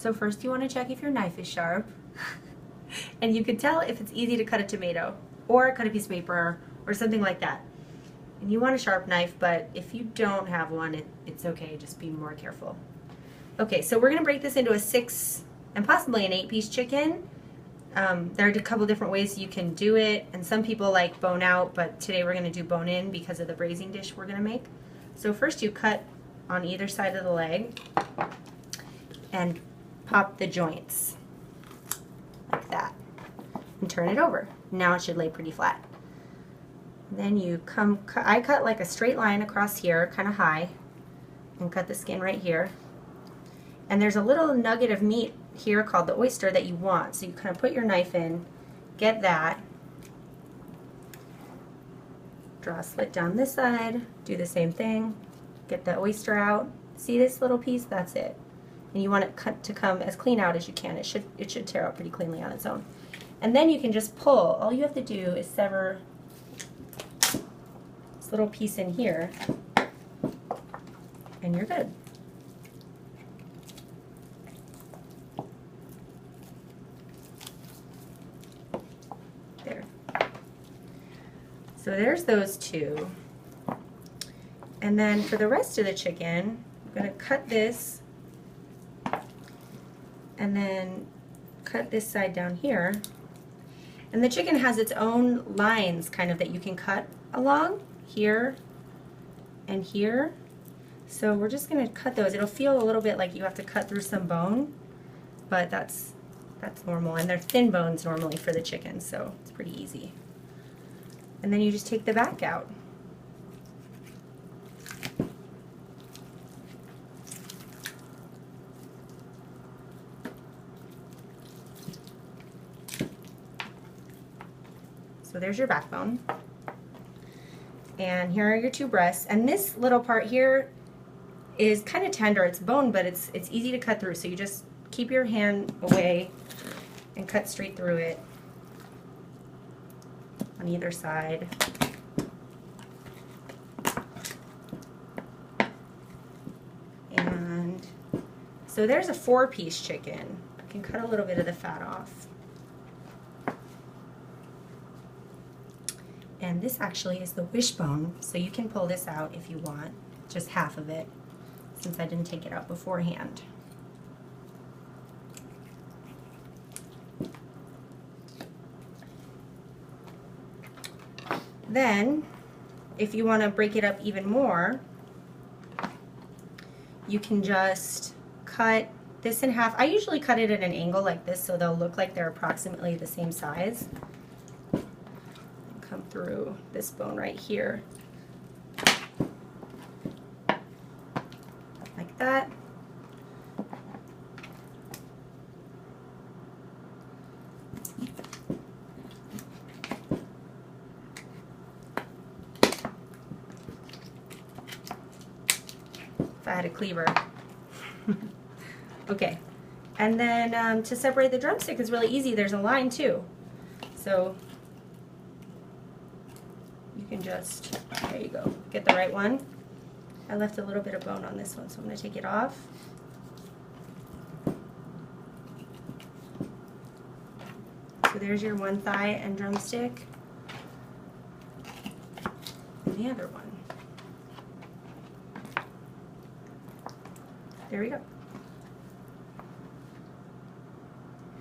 So first you want to check if your knife is sharp. And you can tell if it's easy to cut a tomato or cut a piece of paper or something like that. And you want a sharp knife, but if you don't have one, it's okay. Just be more careful. Okay, so we're going to break this into a 6 and possibly an 8-piece chicken. There are a couple different ways you can do it, and some people like bone out, but today we're going to do bone in because of the braising dish we're going to make. So first you cut on either side of the leg and pop the joints like that and turn it over. Now it should lay pretty flat. Then you I cut like a straight line across here, kind of high, and cut the skin right here. And there's a little nugget of meat here called the oyster that you want. So you kind of put your knife in, get that, draw a slit down this side, do the same thing, get the oyster out. See this little piece? That's it. And you want it to come as clean out as you can. It should tear out pretty cleanly on its own. And then you can just pull. All you have to do is sever this little piece in here, and you're good. There. So there's those two. And then for the rest of the chicken, I'm going to cut this and then cut this side down here. And the chicken has its own lines kind of that you can cut along here and here. So we're just going to cut those. It'll feel a little bit like you have to cut through some bone, but that's normal. And they're thin bones normally for the chicken, so it's pretty easy. And then you just take the back out. So there's your backbone. And here are your two breasts. And this little part here is kind of tender. It's bone, but it's easy to cut through. So you just keep your hand away and cut straight through it on either side. And so there's a 4-piece chicken. I can cut a little bit of the fat off. And this actually is the wishbone, so you can pull this out if you want, just half of it, since I didn't take it out beforehand. Then, if you want to break it up even more, you can just cut this in half. I usually cut it at an angle like this so they'll look like they're approximately the same size. Come through this bone right here, like that. If I had a cleaver. Okay, and then to separate the drumstick is really easy. There's a line too, so you can just, there you go, get the right one. I left a little bit of bone on this one, so I'm going to take it off. So there's your one thigh and drumstick, and the other one. There we go.